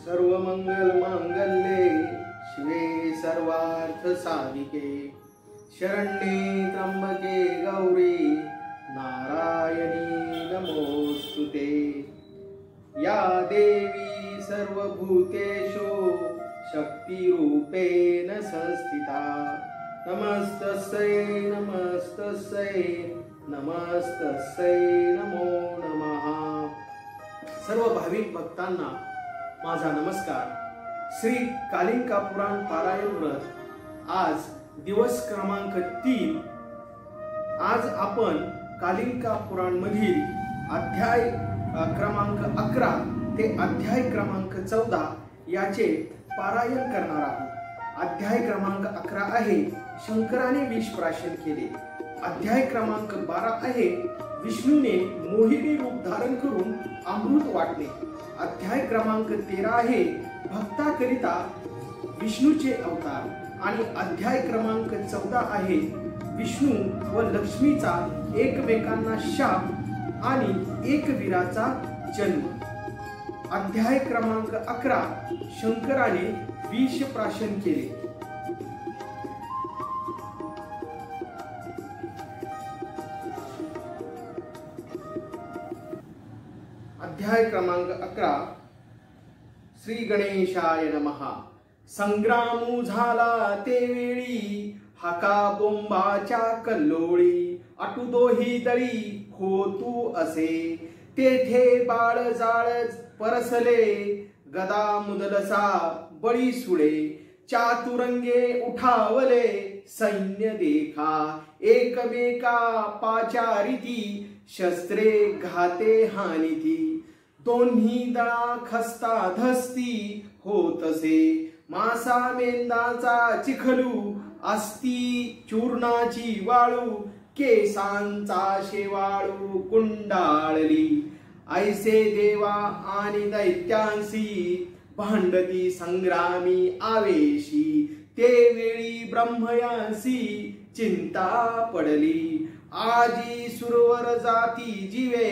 सर्वमंगल मांगल्ये शिवे सर्वार्थ साधिके शरण्ये त्र्यंबके गौरी नारायणी नमोस्तुते। या देवी सर्वभूतेषु शक्तिरूपेण संस्थिता नमस्तस्यै नमस्तस्यै नमस्तस्यै नमो नमः। सर्व भाविक भक्तांना माझा नमस्कार। श्री कालिका पुराण पारायण व्रत आज दिवस क्रमांक 3। आज आपण कालिका पुराण मधील अध्याय क्रमांक 11 ते अध्याय क्रमांक 14 याचे पारायण करणार आहोत। अध्याय क्रमांक 11 आहे शंकराने विष प्राशन केले। अध्याय क्रमांक 12 आहे विष्णूने मोहिनी रूप धारण करून अमृत वाटले। अध्याय क्रमांक 13 आहे भक्ताकरिता विष्णूचे अवतार आणि अध्याय क्रमांक 14 आहे विष्णू व लक्ष्मीचा एकमेकांना शाप आणि एकवीराचा जन्म। अध्याय क्रमांक 11 शंकराने विष प्राशन केले। अध्याय क्रमांक 11 श्री गणेशाय नमः। संग्राम झाला ते वेळी हाका बोंबाच्या कल्लोळी अटुदोही दळी होतू असे तेथे बाळ जाळ परसले गदा मुदलसा बळी सुळे चातुरंगे उठावले सैन्य देखा एकमेका पाचारिती शस्त्रे घाते हानिती दोन्ही दळा खस्ता धस्ती होतसे मासा मेंदाचा चिखलू अस्ती चूर्णाची वाळू केसांचा शेवाळू कुंडाळली ऐसे देवा आणि दैत्यांसी भांडती संग्रामी आवेशी ते वेळी ब्रह्मयांसी चिंता पडली आजी सुरवर जाती जीवे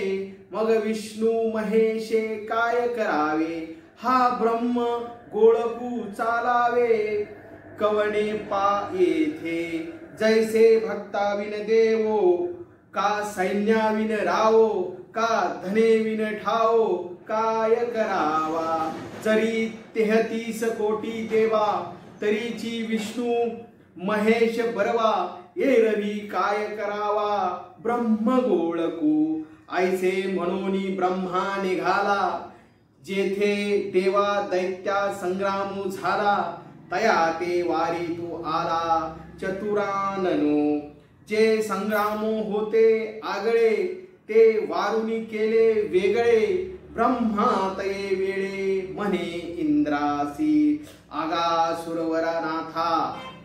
मग विष्णू महेशे काय करावे हा ब्रह्म गोळकू चालावे कवणे पा येथे जैसे भक्ताविन देवो का सैन्याविन रावो का धनेविन ठावो काय करावा जरी 33 कोटी देवा तरीची विष्णू महेश बरवा एरवी काय करावा ब्रह्म गोळकू ऐसे म्हणून ब्रह्मा निघाला जेथे देवा दैत्या संग्राम झाला तया ते वारी तू आला चतुराननो जे संग्राम होते आगळे ते वारुनी केले वेगळे ब्रह्मा तये वेळे म्हणे इंद्रासी आगा सुरवरा नाथा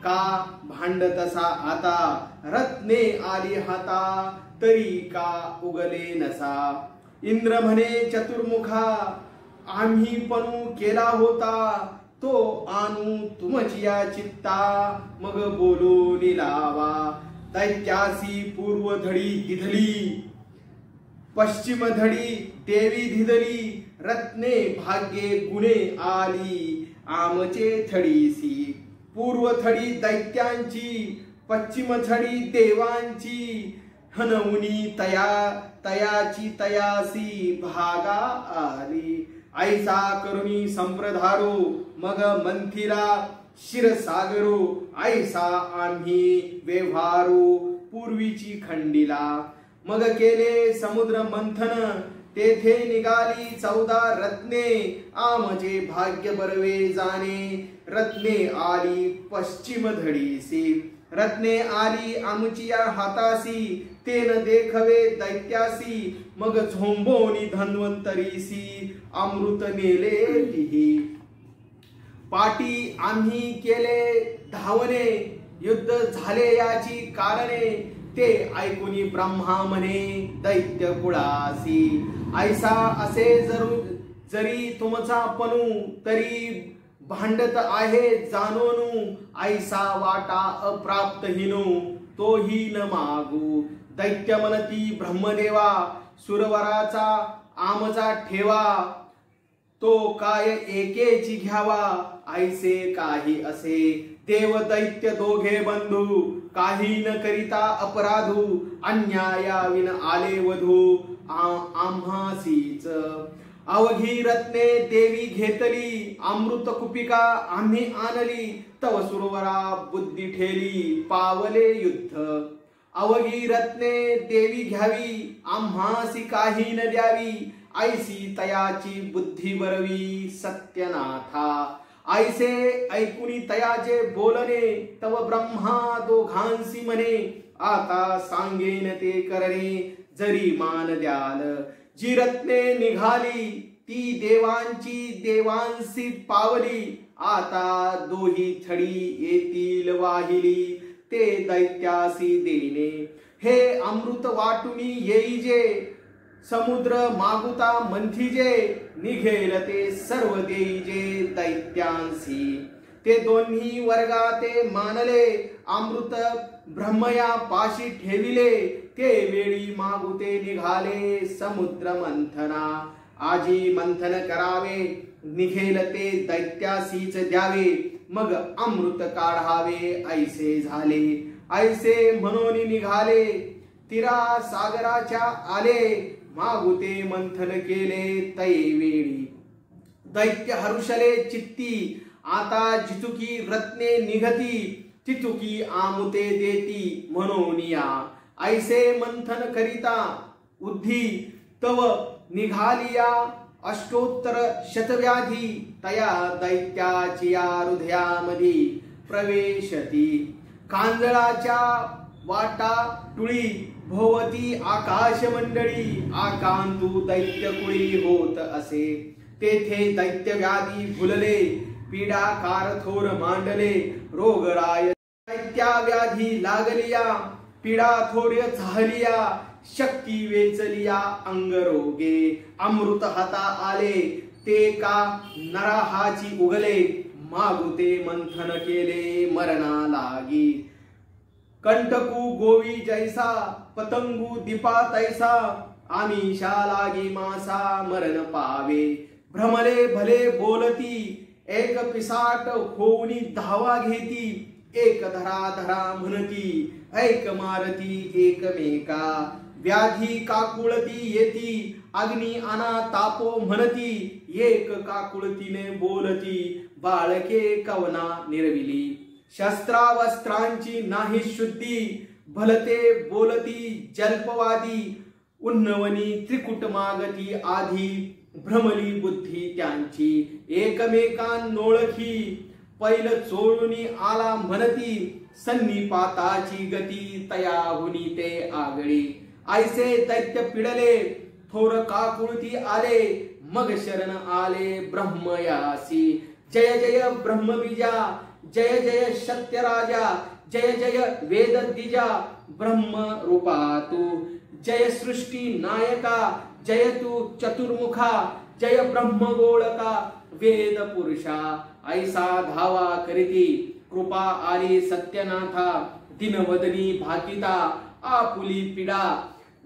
का भांडतसा आता रत्ने आली हाता तरी का उगले नसा इंद्र म्हणे चतुर्मुखा आम्ही पणू केला होता तो आणू तुमचिया चित्ता मग बोलून लावा दैत्यासी पूर्व धडी दिधली पश्चिम धडी देवी धिदली रत्ने भाग्ये गुणे आली आमचे थडीसी पूर्व थडी दैत्यांची पश्चिम थडी देवांची हनवनी तयाची तयासी भागा आली ऐसा करुणी संप्रधारो मग मंथिरा शिरसागरो ऐसा आम्ही व्यवहारो पूर्वीची खंडीला मग केले समुद्र मंथन तेथे निघाली 14 रत्ने आमचे भाग्य बरवे जाणे रत्ने आली पश्चिम धडीसी रत्ने आली आमचिया हातासी तेन देखवे दैत्यासी मग झोंबोनी धन्वंतरीसी अमृत नेले तिही पाटी आम्ही केले धावणे युद्ध झाले याची कारणे ते ऐकुनी ब्रह्मा म्हणे दैत्य कुळासी ऐसा असे जरी तुमचा पणू तरी भांडत आहे जानोनू ऐसा वाटा अप्राप्त हिनू तोही न मागू दैत्य मनती ब्रह्मदेवा सुरवराचा आमचा ठेवा तो काय एकेची घ्यावा ऐसे काही असे देव दैत्य दोघे बंधू काही न करिता अपराधू अन्यायाविन आले वधू आम्हासीच अवघी रत्ने देवी घेतली अमृत कुपिका आम्ही आणली तव सुरवरा बुद्धी ठेली पावले युद्ध अवघी रत्ने देवी घ्यावी आम्हासी काही न द्यावी ऐसी तयाची बुद्धी बरवी सत्यनाथा ऐसे ऐकुनी तयाचे बोलणे तव ब्रह्मा दोघांसी म्हणे आता सांगेन ते करणे जरी मान द्याल जी रत्ने निघाली ती देवांची देवांसी पावली आता दोही थडी येतील वाहिली ते दैत्यासी देणे हे अमृत वाटुनी येईजे समुद्र मागुता मंथिजे निघेल ते सर्व देईजे दैत्यांसी ते दोन्ही वर्गा ते मानले अमृत ब्रह्मया पाशी ठेविले ते वेळी मागुते निघाले समुद्र मंथना आजी मंथन करावे निघेल ते दैत्यासीच द्यावे मग अमृत काढावे ऐसे झाले ऐसे म्हणून निघाले तिरा सागराच्या आले मागुते मंथन केले तै वेळी दैत्य हरुषले चित्ती आता जिचुकी रत्ने निघती तिचुकी आमुते देती म्हणून या ऐसे मंथन करिता उद्धी तव निघालिया अष्टोत्तर शतव्याधी तया दैत्याचिया हृदयामधी प्रवेशती कांजळाच्या वाटा टुळी भोवती आकाश मंडळी आकांतू दैत्य कुळी होत असे तेथे दैत्य व्याधी फुलले पीडाकार थोर मांडले रोगराय दैत्या व्याधी लागलिया पीडा थोर झालिया शक्ती वेचलिया अंगरोगे अमृत हाता आले ते का नराहाची उगले मागुते मंथन केले मरणा लागी कंटकू गोवी जैसा पतंगू दीपा तैसा आमिषा लागी मासा मरण पावे भ्रमले भले बोलती एक पिसाट होऊनी धावा घेती एक धरा धरा म्हणती ऐक मारती एकमेका व्याधी काकुळती येती अग्नी अना तापो म्हणती एक काकुळतीने बोलती बाळके कवना निर्विली शस्त्रावस्त्रांची नाही शुद्धी भलते बोलती जल्पवादी उन्नवनी त्रिकुट मागती आधी भ्रमली बुद्धी त्यांची एकमेकांनोळखी पैल चोळूनी आला म्हणती सन्निपाताची गती तयाहुनी ते आगळी ऐसे दैत्य पिडले थोर काकुळती आले मग शरण आले ब्रह्मयासी जय जय ब्रह्मबीजा जय जय सत्य राजा जय जय वेद द्विजा ब्रह्म रूपा तू जय सृष्टी नायका जय तू चतुर्मुखा जय ब्रह्म गोळका वेद पुरुषा ऐसा धावा करीती कृपा आली सत्यनाथा दिनवदनी भाकिता आपुली पिडा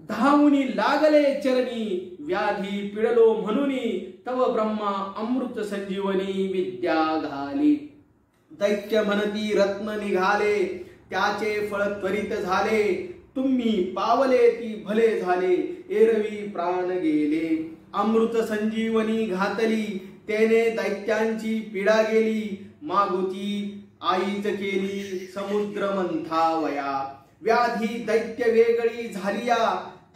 धावुनी लागले चरणी व्याधी पिडलो म्हणूनी तव ब्रह्मा अमृत संजीवनी विद्या घाली दैत्य म्हणती रत्न निघाले त्याचे फळ त्वरित झाले तुम्ही पावले ती भले झाले एरवी प्राण गेले अमृत संजीवनी घातली तेने दैत्यांची पीडा गेली मागुती आईच केली समुद्र मंथावया व्याधी दैत्य वेगळी झालिया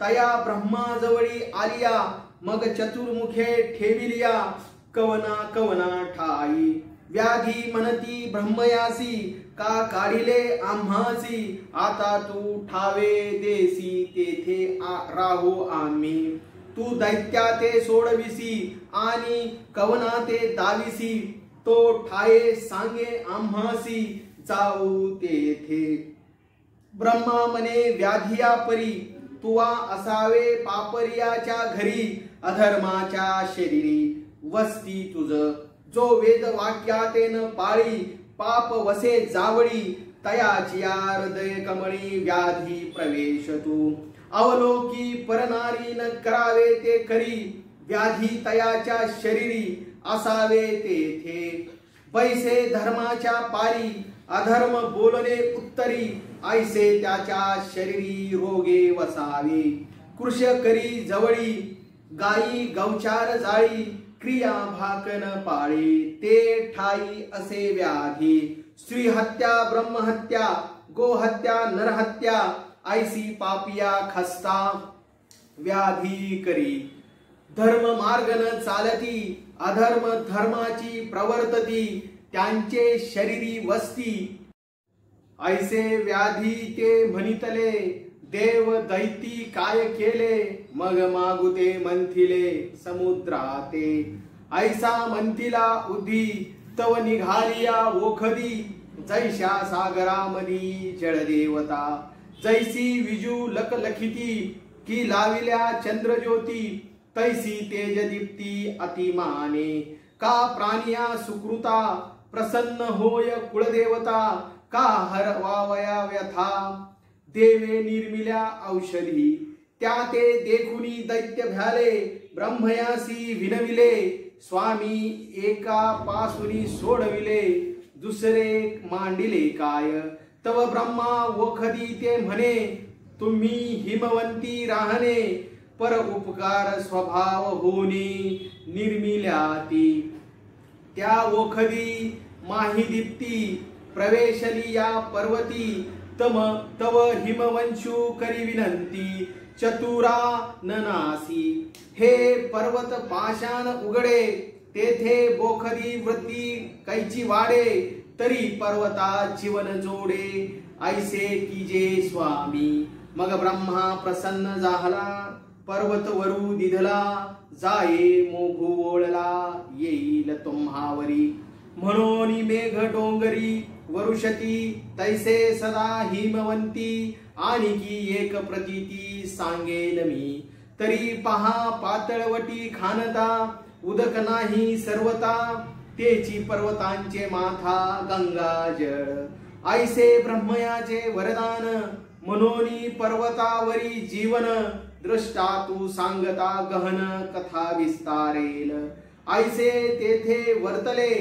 तया ब्रह्माजवळी आलिया मग चतुर्मुखे ठेविलिया कवना कवना ठाई व्याधी म्हणती ब्रह्मयासी का काढिले आम्हासी आता तू ठावे देसी तेथे राहू आम्ही तू दैत्या ते सोडविसी आणि कवना ते दाविसी तो ठाये सांगे आम्हासी जाऊ तेथे ब्रह्मा मने व्याधिया परी तुवा असावे पापरियाच्या घरी अधर्माच्या शरीरी वस्ती तुझ जो वेद वाक्यातेन पाळी पाप वसे जावळी तयाची हृदय कमळी व्याधी प्रवेश तू अवलोकी परनारी न करावे ते करी व्याधी तयाच्या शरीरी असावे तेथे, बैसे धर्माच्या पारी अधर्म बोलणे उत्तरी, ऐसे त्याच्या शरीरी रोगे वसावे, कृश करी जवळी गायी गौचार जाळी, क्रिया भाकन पाळे ते ठाई असे व्याधी, स्त्री हत्या ब्रह्महत्या गोहत्या नरहत्या, ऐसी पापिया खस्ता व्याधी करी, धर्म मार्ग न चालती अधर्म धर्माची प्रवर्तती, त्यांचे शरीरी वस्ती, ऐसे व्याधी ते म्हणितले, देव दैती काय केले, मग मागुते मंथिले समुद्राते, ऐसा मंथिला उधी तव निघालिया ओखदी, जैशा सागरामधी जळदेवता, जैसी विजू लखलखिती की लाविल्या चंद्रज्योती, तैसी तेजदीप्ती अतिमाने, का प्राणिया सुकृता प्रसन्न होय कुळदेवता, का हरवावया व्यथा देवे निर्मिल्या औषधी, त्या ते देखुनी दैत्य भ्याले, ब्रह्मयासी विनविले, स्वामी एका पासुनी सोडविले, दुसरे मांडिले काय, तव ब्रह्मा ओखदी ते म्हणे, तुम्ही हिमवंती राहणे, पर उपकार स्वभाव होनी निर्मिल्याती, त्या ओखदी माहिदीप्ती प्रवेशली या पर्वती, तव हिमवंशु करी विनंती, चतुरा ननासी, हे पर्वत पाषाण उघडे, तेथे बोखदी वृत्ती कैची वाडे, तरी पर्वता जीवन जोडे, ऐसे कीजे स्वामी, मग ब्रह्मा प्रसन्न झाला, पर्वत वरू दिधला, जाये मोघू ओळला, येईल तुम्हावरी, म्हणून मेघ डोंगरी वरुषती, तैसे सदा हिमवंती, आणि की एक प्रतीती सांगेन मी, तरी पहा पातळवटी खानता, उदक नाही सर्वता, तेची पर्वतांचे माथा गंगा जळ, ऐसे ब्रह्मयाचे वरदान, म्हणून पर्वतावरी जीवन, दृष्टा तू सांगता गहन कथा विस्तारेल, ऐसे तेथे वर्तले,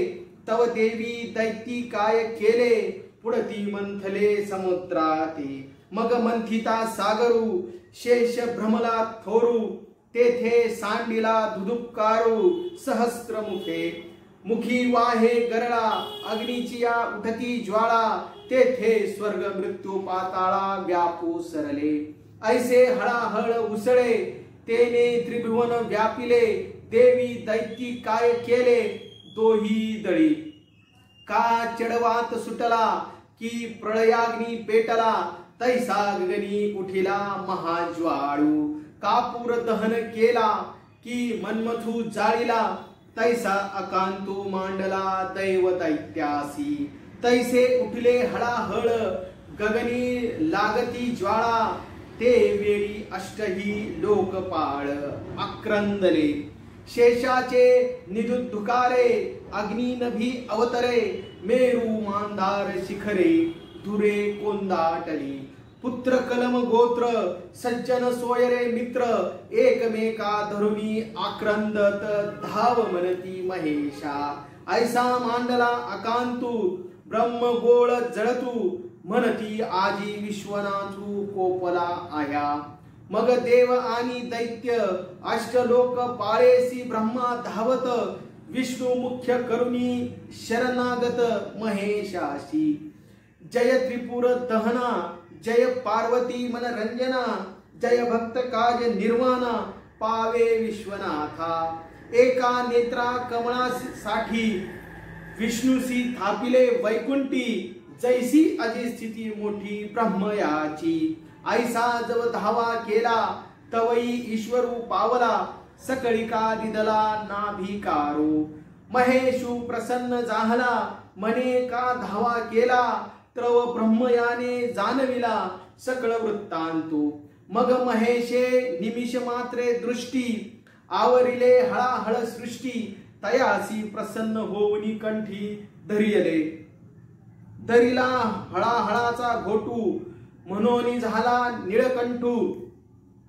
तव देवी दैती काय केले, पुढती मंथले समुद्राती, मग मंथिता सागरू, शेष भ्रमला थोरू, तेथे सांडिला धुधुपकारू, सहस्त्र मुखी वाहे गरळा, अग्नीची या उठती ज्वाळा, तेथे स्वर्ग मृत्यू पाताळा व्यापू सरले, ऐसे हळाहळ उसळे, तेने त्रिभुवन व्यापिले, देवी दैती काय केले, दोही दळी, का चढवात सुटला, की प्रळयाग्नी पेटला, तैसा गगनी उठिला महाज्वाळू, कापूर दहन केला, की मन्मथू जाळिला, तैसा अकांतू मांडला दैव दैत्यासी, तैसे उठले हळाहळ गगनी लागती ज्वाळा, ते वेळी अष्टही लोकपाळ आक्रंदले, शेषाचे निधुधुकारे, अग्नी नभी अवतरे, मेरू मांदार शिखरे, धुरे कोंदाटली, पुत्र कलम गोत्र, सज्जन सोयरे मित्र, एकमेका धरुणी आक्रंदत, धाव म्हणती महेशा, ऐसा मांडला अकांतू, ब्रह्मगोळ जळतू, म्हणती आजी विश्वनाथू कोपला आया, मग देव आणि दैत्य अष्टलोक पाळेसी ब्रह्मा धावत, विष्णू मुख्य करुणी शरणागत महेशाशी, जय त्रिपुर दहना, जय पार्वती मनरंजना, जय भक्त काज निर्वाणा, पावे विश्वनाथा, एका नेत्रा कमळासाठी विष्णूसी थापिले वैकुंठी, जैसी अजी स्थिती मोठी ब्रह्मयाची, ऐसा जव धावा केला, तवई ईश्वरू पावला, सकळिका दिदला नाभिकारो, महेशू प्रसन्न झाला, मने का धावा केला, त्रव ब्रह्मयाने जाणविला सकळ वृत्तांतू, मग महेशे निमिष मात्रे दृष्टी, आवरिले हळाहळ सृष्टी, तयासी प्रसन्न होऊनी कंठी धरियले, धरिला हळाहळाचा घोटू, म्हणून झाला निळकंठू,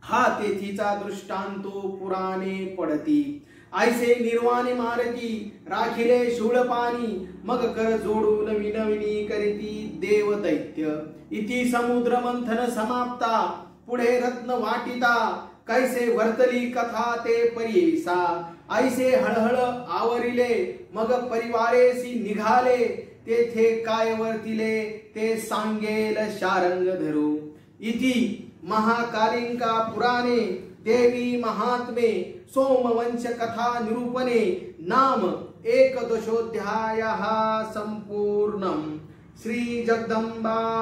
हा तेथीचा दृष्टांतो पुराणे पडती। ऐसे निर्वाणी मारती राखिले शूळपाणी, मग कर जोडून विनविनी करीती देव दैत्य। इति समुद्र मंथन समाप्ता, पुढे रत्न वाटिता, कैसे वर्तली कथा ते परियेसा। ऐसे हळहळ आवरिले, मग परिवारेसी निघाले, तेथे काय वर्तिले ते सांगेल शारंग धरू। इति महाकालिका पुराणे देवी महात्मे सोमवंश कथा निरूपणे नाम एकदशोऽध्यायः संपूर्णम्। श्री जगदंबार्पणमस्तु।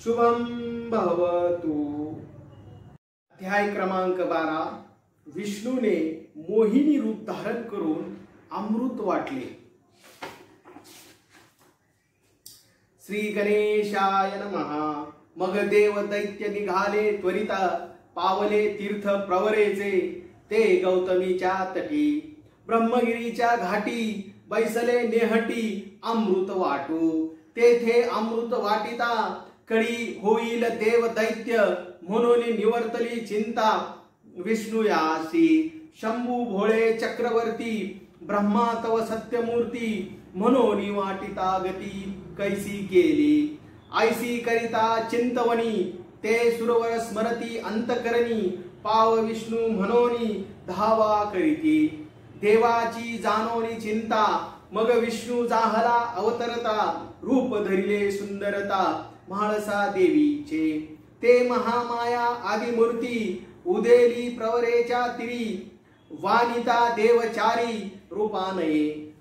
शुभं भवतु। अध्याय क्रमांक 12। विष्णूने मोहिनी रूप धारण करून अमृत वाटले। श्री गणेशाय नमः। मग देव दैत्य निघाले त्वरिता, पावले तीर्थ प्रवरेचे ते गौतमीच्या तटी। ब्रह्मगिरीच्या घाटी बैसले नेहटी अमृत वाटू, तेथे अमृत वाटिता कळी होईल देव दैत्य, म्हणून निवर्तली चिंता विष्णुयासी। शंभू भोळे चक्रवर्ती ब्रह्मा तव सत्यमूर्ती, म्हणून वाटिता गती कैसी केली। ऐसी करिता चिंतवनी ते सुरवर स्मरती अंतकरणी, पाव विष्णू म्हणोनी धावा करीती। देवाची जानोनी चिंता, मग विष्णू जाहला अवतरता, रूप धरिले सुंदरता म्हाळसा देवीचे। ते महामाया आदिमूर्ती उदेली प्रवरेच्या तिरी, वानिता देवचारी रूपानये।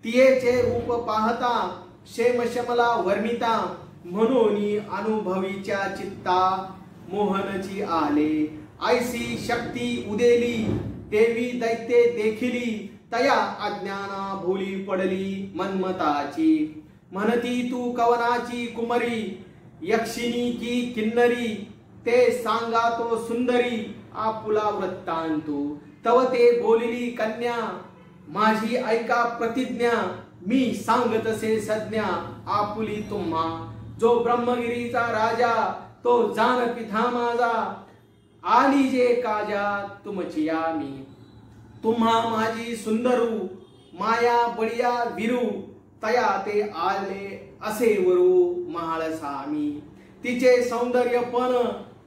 तियेचे रूप पाहता शेमशमला वर्णिता, म्हणून अनुभवीच्या चित्ता मोहनची आले। ऐसी शक्ती उदेली देवी दैत्ये देखिली, तया अज्ञाना भोली पडली मनमताची। म्हणती तू कवनाची कुमरी, यक्षिणी की किन्नरी, ते सांगा तो सुंदरी आपुला वृत्तांतू। तव ते बोलिली कन्या, माझी ऐका प्रतिज्ञा, मी सांगतसे सज्ञा आपुली तुम्हा। जो ब्रह्मगिरीचा राजा तो जान पिता माझा, आली जे काजा तुमची आमी। तुम्हा माझी सुंदरू माया बळिया विरू, तया ते आले असे वरू महाळसामी। तिचे सौंदर्य पण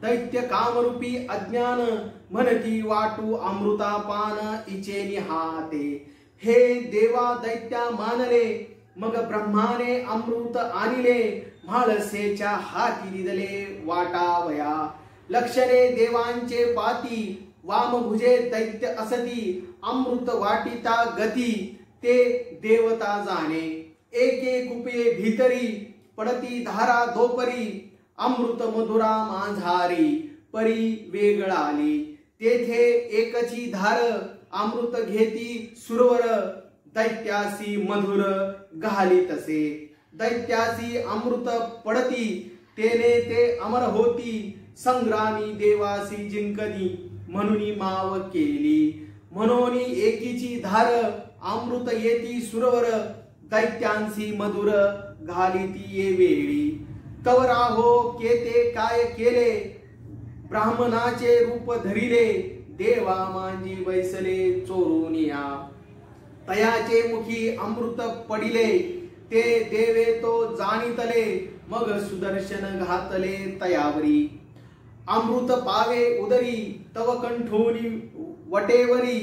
दैत्य कामरूपी अज्ञान, म्हणती वाटू अमृतापान इचे निहाते। हे देवा दैत्या मानले, मग ब्रह्माने अमृत आणिले, म्हाळसेच्या हाती दिले वाटावया। लक्षणे देवांचे पाती, वामभुजे दैत्य असती, अमृत वाटिता गती ते देवता जाणे। एके कुपे भीतरी पडती धारा दोपरी, अमृत मधुरा मांझारी परी वेगळाली। तेथे एकची धार अमृत घेती सुरवर, दैत्यासी मधुर घाली तसे। दैत्यासी अमृत पडती, तेने ते अमर होती, संग्रामी देवासी जिंकनी म्हणून माव केली। म्हणून एकीची धार अमृत येती सुरवर, दैत्यांसी मधुर घालीती ये वेळी। तवराहो केते काय केले, ब्राह्मणाचे रूप धरिले, देवा मांजी बैसले चोरुनिया। तयाचे मुखी अमृत पडिले, ते देवे तो जाणितले, मग सुदर्शन घातले तयावरी। अमृत पावे उदरी तव कंठोनी वटेवरी,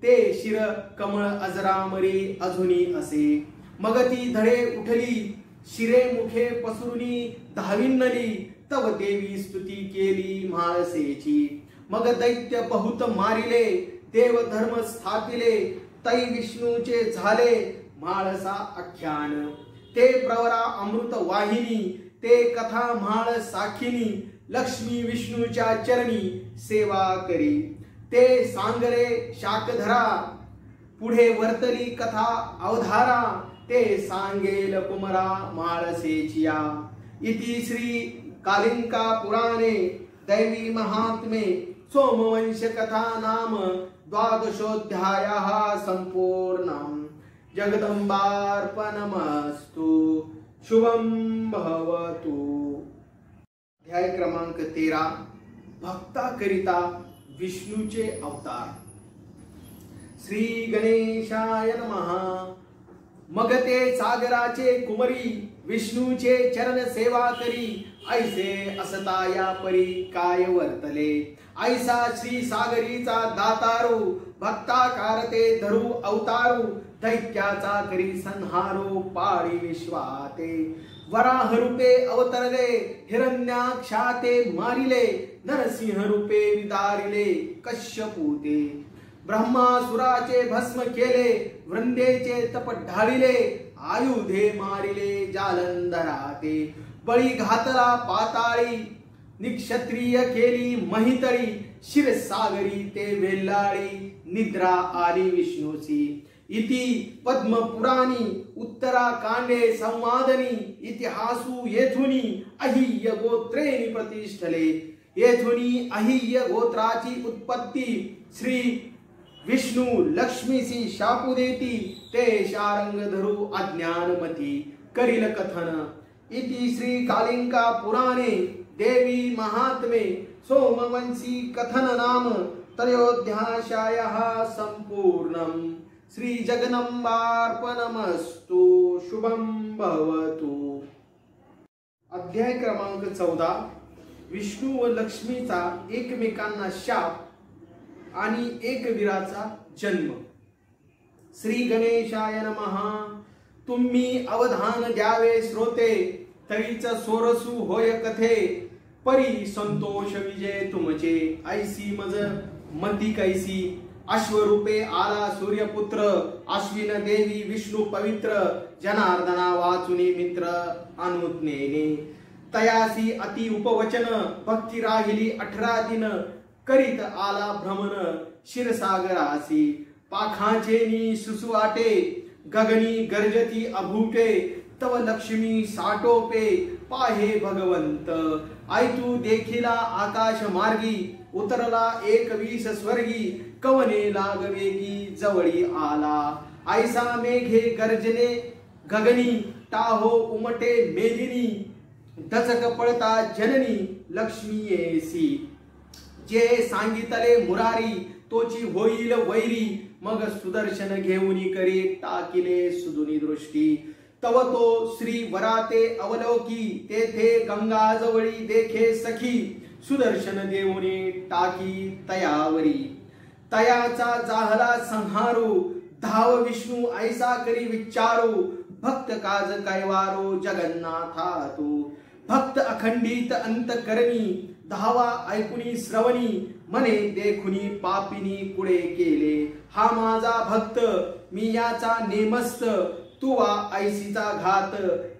ते शिर कमळ अजरामरी अजुनी असे। मग ती धडे उठली शिरे मुखे पसरुनी धाविन्नली, तव देवी स्तुती केली म्हाळसेची। मग दैत्य बहुत मारिले, देव धर्म स्थापिले, तै विष्णूचे झाले म्हाळसा आख्यान। ते प्रवरा अमृत वाहिनी, ते कथा म्हाळ साखिनी, लक्ष्मी विष्णूच्या चरणी सेवा करी। ते सांगरे शाकधरा, पुढे वर्तली कथा अवधारा, ते सांगेल कुमरा म्हाळसेचिया। इति श्री कालिका पुराणे दैवी महात्मे सोमवंश कथा नाम द्वादशोऽध्यायः संपूर्णम्। जगदंबार्पणमस्तु। शुभं भवतु। अध्याय क्रमांक 13 भक्ताकरिता विष्णूचे अवतार। श्री गणेशाय नमः। मग ते सागराचे कुमरी विष्णूचे चरण सेवा करी, ऐसे असता या परी काय वर्तले। ऐसा श्री सागरीचा दातारू भक्ताकार ते धरू अवतारू, दैत्याचा करी संहारो पाळी विश्वाते। वराह रूपे अवतरले हिरण्याक्षाते मारिले, नरसिंह रूपे विदारिले कश्यपूते। ब्रह्मासुराचे भस्म केले वृंदेचे तप ढाळिले, आयुधे मारिले जालंधराते। बळी घातला पाताळी निक्षत्रिय केली महितळी, क्षीरसागरी ते वेल्लाळी निद्रा आली विष्णूची। इति पद्मपुराणी उत्तराकांडे संवादनी, इतिहासू येथुनी अहिय गोत्रेणी प्रतिष्ठले। येथुनी अहिय गोत्राची उत्पत्ती, श्री विष्णू लक्ष्मीसी शापू देती, ते शारंग धरू अज्ञानमती करील कथन। इति श्री कालिंका पुराणे देवी महात्मे सोमवंशी कथन नाम त्रयोध्यायाः संपूर्णम्। श्री जगदंबार्पणमस्तु। शुभम भवतु। अध्याय क्रमांक 14 विष्णू व लक्ष्मीचा एकमेकांना शाप आणि एकवीराचा जन्म। श्री गणेशाय नमः। तुम्ही अवधान द्यावे श्रोते, तरीच सोरसू होय कथे। परी संतोष विजय तुमचे, ऐसी मज मती कैसी। अश्वरूपे आला सूर्यपुत्र, अश्विन देवी विष्णू पवित्र। जनार्दना वाचुनी मित्र अनुज्ञेने, तयासी अति उपवचन। भक्ती राहिली 18 दिन, करीत आला भ्रमण क्षीरसागरासी। पाखांचेनी सुसुवाटे, गगनी गर्जती अभूटे। तव लक्ष्मी साटोपे, पाहे भगवंत। ऐतू देखिला आकाश मार्गी, उतरला 21 स्वर्गी। कवने लागवेगी जवळी आला, ऐसा मेघे गर्जने गगनी। टाहो उमटे मेदिनी, डचक पळता जननी लक्ष्मी येसी। जे सांगितले मुरारी, तोची होईल वैरी। मग सुदर्शन घेऊनी करी, टाकिले सुदुनी दृष्टी। तव तो श्री वराते अवलोकी, तेथे गंगा जवळी देखे सखी। सुदर्शन देऊनी टाकी तयावरी, तयाचा जाहला संहारू। धाव विष्णू ऐसा करी विचारू, भक्त काज कैवारो जगन्नाथा तू। भक्त अखंडित अंतकरणी, धावा ऐकुनी श्रवणी। मने देखुनी पापिनी कुळे केले, हा माझा भक्त मी याचा नेमस्त। तुवा ऐसीचा घात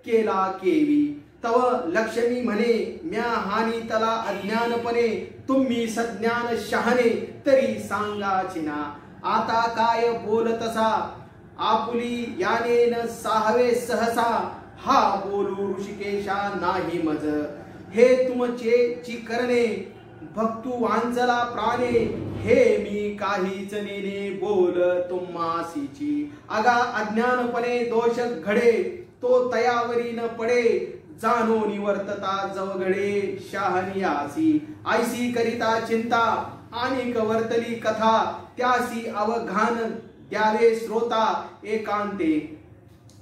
केला केवी, तव लक्ष्मी म्हणे म्या हानी तला अज्ञानपणे। तुम्ही सज्ञान शहाणे, तरी सांगाचिना आता काय बोलतसा। आपुली याने न साहवे सहसा, हा बोलू ऋषिकेशा नाही मज। हे तुमचे ची करणे, भक्तू वांचला प्राणे। हे मी काहीच नेने बोल तुम्हासीची। अगा अज्ञानपणे दोष घडे, तो तयावरी न पडे। जाणो निवर्तता जवघडे शहानियासी। ऐसी करिता चिंता, आणि वर्तली कथा। त्यासी अवघान द्यावे श्रोता एकांते।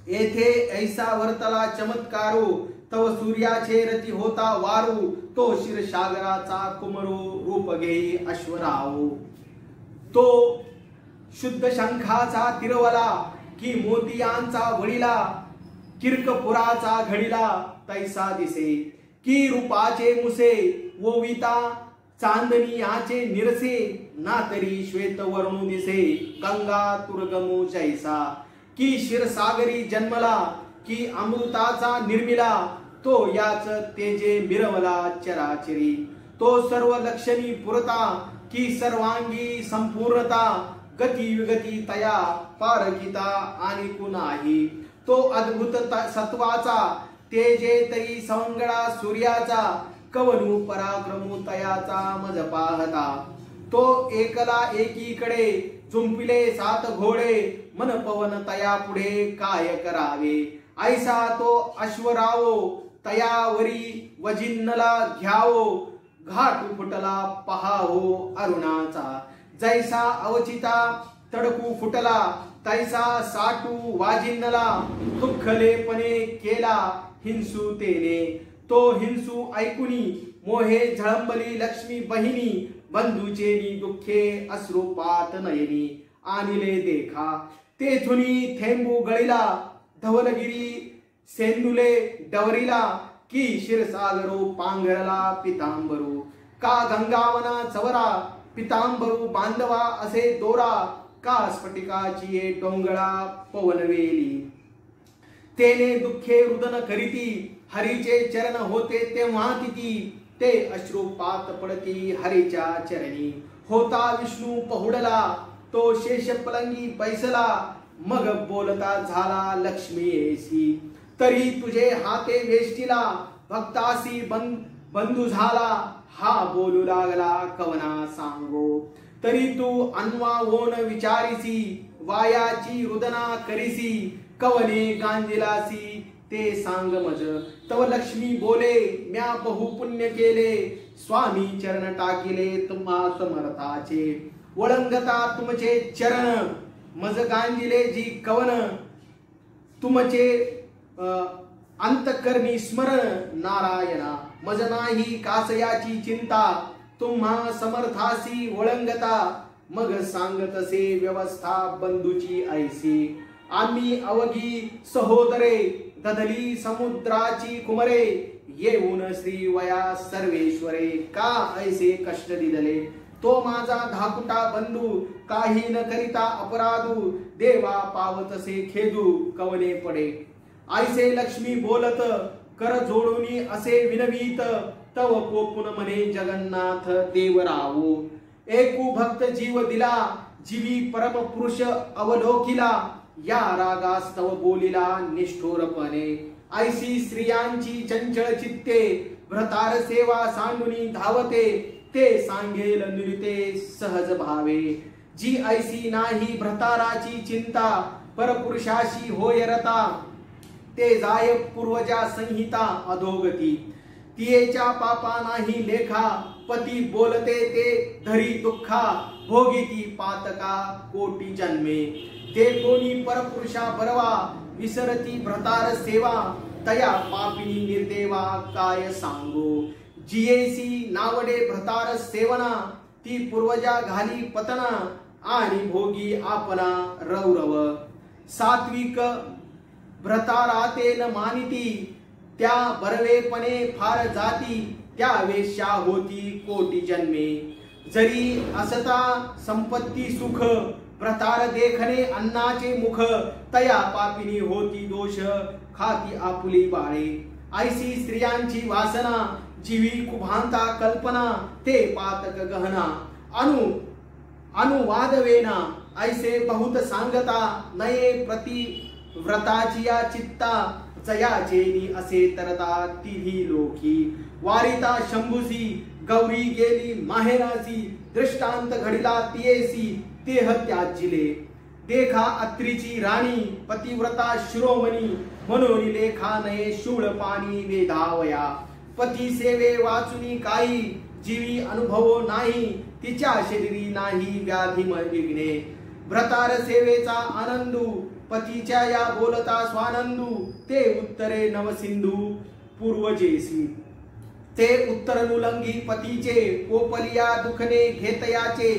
येथे ऐसा वर्तला चमत्कारो, तव सूर्याचे रती होता वारू। तो क्षीरसागराचा कुमरो, रूप घेई अश्वराव। तो शुद्ध शंखाचा तिरवला, की मोतियांचा वळिला। किरकपुराचा घडिला तैसा दिसे, की रूपाचे मुसे। ओविता चांदणी याचे निरसे, ना तरी श्वेत वर्णू दिसे। गंगा तुरगमू जैसा, की क्षीरसागरी जन्मला। की अमृताचा निर्मिला, तो याच तेजे मिरवला चराचरी। तो सर्व लक्षणी पुरता, की सर्वांगी संपूर्णता। गती विगती तया पारखिता आणि कुणाही। तो अद्भुत सत्वाचा, तेजे तरी सवंगडा सूर्याचा। कवनू पराक्रमू तयाचा मज पाहता। तो एकला एकीकडे, झुंपिले 7 घोडे। मन पवन तया पुढे काय करावे। ऐसा तो अश्वरावो, तयावरी वजिन्नला घ्यावो घाट फुटला पहावो अरुणाचा जैसा अवचिता तडकू फुटला तैसा साटू वाजिन्नला दुःखलेपणे केला हिंसू तेने तो हिंसू ऐकुनी मोहे झळंबली लक्ष्मी बहिणी बंधूचे दुःखे अश्रुपात नयनी आणिले देखा तेथुनी थेंबू गळीला धवलगिरी सेंदुले डवरीला की क्षीरसागरो पांघरला पितांबरू का गंगावना चवरा पितांबरू बांधवा असे दोरा का स्फटिकाची ये डोंगळा पवनवेली तेने दुःखे रुदन करीती हरीचे चरण होते तेव्हा किती ते अश्रुपात पडती हरीच्या चरणी होता विष्णू पहुडला तो शेष पलंगी बैसला मग बोलता झाला लक्ष्मी येसी तरी तुझे हाते वेष्टीला भक्तासी बंधू झाला हा बोलू लागला कवना सांगो तरी तू अन्वावोन विचारिसी वायाची रुदना करीसी कवने गांजिलासी ते सांग मज तव लक्ष्मी बोले म्या बहुपुण्य केले स्वामी चरण टाकिले तुम्हा समर्थाचे वळंगता तुमचे चरण मज गांजिले जी कवन तुमचे अंतकरणी स्मरण नारायणा मज नाही कासयाची चिंता तुम्हा समर्थासी वळंगता मग सांगतसे व्यवस्था बंधूची ऐसी आम्ही अवघी सहोदरे दधली समुद्राची कुमरे येऊन श्री वया सर्वेश्वरे का ऐसे कष्ट दिदले तो माझा धाकुटा बंधू काही न करिता अपराधू देवा पावतसे खेदू कवने पडे ऐसे लक्ष्मी बोलत कर जोडूनी असे विनवीत तव कोपुन म्हणे जगन्नाथ देवरावो एकू भक्त जीव दिला जीवी परम पुरुष अवलोकिला या रागास्तव बोलिला निष्ठुरपणे ऐसी स्त्रियांची चंचल चित्ते भ्रतार सेवा सांडुनी धावते ते सांगेल नृते सहज भावे जी ऐसी नाही भ्रताराची चिंता परपुरुषाशी होय रता ते जाय पूर्वजा संहिता अधोगती तियेच्या पापा नाही लेखा पती बोलते ते धरी दुःखा भोगीती पातका कोटी जन्मे ते कोणी परपुरुषा बरवा विसरती भ्रतार सेवा तया पापिनी निर्देवा काय सांगो जियेसी नावडे भ्रतार सेवना ती पूर्वजा घाली पतना आणि भोगी आपला रौरव सात्विक भ्रतारातेन मानिती त्या बरवेपणे फार जाती त्या वेश्या होती कोटी जन्मे जरी असता संपत्ती सुख भ्रतार देखणे अन्नाचे मुख तया पापिनी होती दोष खाती आपुली बाळे ऐसी स्त्रियांची वासना जीवी कुभांता कल्पना ते पातक गहना अनुवादवेना ऐसे बहुत सांगता नये प्रति व्रताची या चित्ता जयाचेनी असे तरता तिही लोकी वारिता शंभुसी गौरी गेली माहेरासी दृष्टांत घडिला तियेसी तेह त्याजिले देखा अत्रीची राणी पतिव्रता शिरोमणी म्हणून लेखा नये शूळ पाणी वेधावया पती सेवे वाचुनी काही जीवी अनुभवो नाही तिच्या शरीरी नाही व्याधी विघ्ने भ्रतार सेवेचा आनंदू पतीच्या या बोलता स्वानंदू ते उत्तरे नवसिंधू पूर्वजेसी ते उत्तर नुलंगी पतीचे कोपलिया दुखने घेतयाचे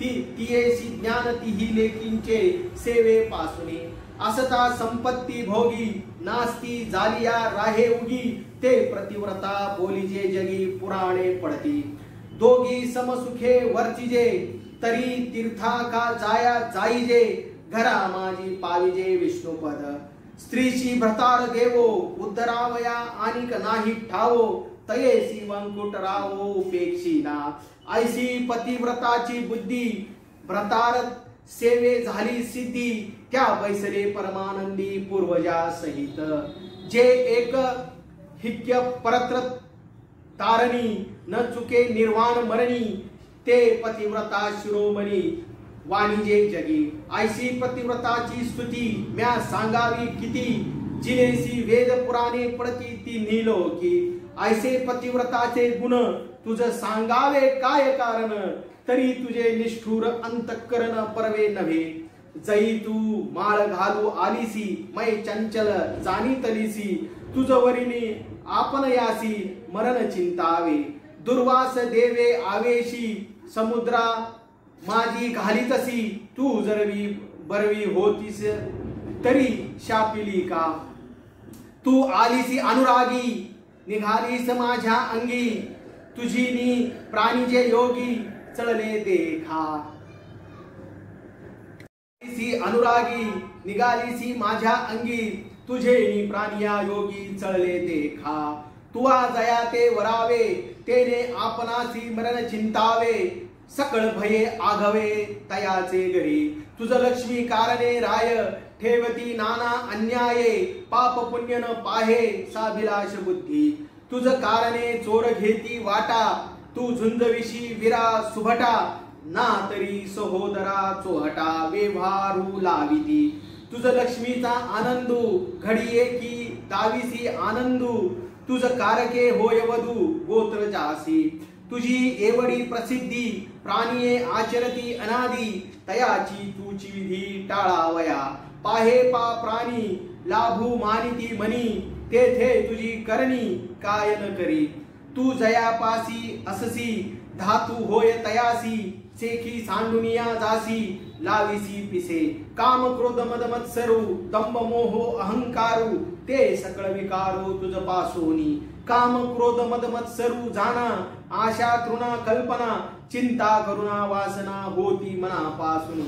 तियेसी ज्ञान तिही लेकींचे सेवे पासुनी असता संपत्ती भोगी नास्ती जालिया राहे उगी ते प्रतिव्रता बोलीजे जगी पुराणे पडती दोघी समसुखे वर्तिजे तरी तीर्था का जाया जाईजे घरा माझी पाविजे विष्णुपद स्त्रीची भ्रतार देवो उद्धरावया आनिक नाही ठावो तयेसी वंकुटरावो उपेक्षिना ऐसी पतिव्रताची बुद्धी भ्रतार सेवे झाली सिद्धी त्या बैसले परमानंदी पूर्वजा सहित जे एक हिक्य परत्र तारणी न चुके निर्वाण मरणी ते पतिव्रता शिरोमणी वाणिजे जगी ऐसी पतिव्रताची स्तुती म्या सांगावी किती जिनेसी वेद पुराणे पडती तिन्ही लोकी ऐसे पतिव्रताचे गुण तुझ सांगावे काय कारण तरी तुझे निष्ठुर अंतःकरण परवे नव्हे जई तू माळ घालू आलीसी मै चंचल जाणी तलीसी तुझ वरिणी आपण यासी मरण चिंतावे दुर्वास देवे आवेशी समुद्रा माझी घालीतसी तू जरवी बरवी होतीस तरी शापिली का तू आलीसी अनुरागी निघालीस माझ्या अंगी तुझी नी प्राणीचे योगी चळले देखा अनुरागी निघालीसी माझ्या अंगी तुझे नी प्राणिया योगी चळले देखा तुआ जया ते वरावे तेने आपणासी मरण चिंतावे सकळ भये आघवे तयाचे घरी तुझ लक्ष्मी कारणे राय ठेवती नाना अन्याये पाप पुण्य न पाहे साभिलाष बुद्धी तुझ कारणे चोर घेती वाटा तू झुंजविशी विरा सुभटा ना तरी सहोदरा चोहटा व्यवहारू लाविती तुझ लक्ष्मीचा आनंदू घडीये की दाविसी आनंदू तुझ कारके होय वधू गोत्र जासी तुझी एवढी प्रसिद्धी प्राणिये आचरती अनादी तयाची तूची विधी टाळावया पाहे पा प्राणी लाभू मानिती मनी तेथे तुझी करणी काय न करी तू जयापासी अससी धातू होय तयासी सेखी सांडुनिया जासी लाविसी पिसे काम क्रोध मद मत्सरू दंभ मोह अहंकारू ते सकळ विकारू तुझ पासोनी काम क्रोध मद मत्सरू जाना आशा तृणा कल्पना चिंता करुणा वासना होती मनापासून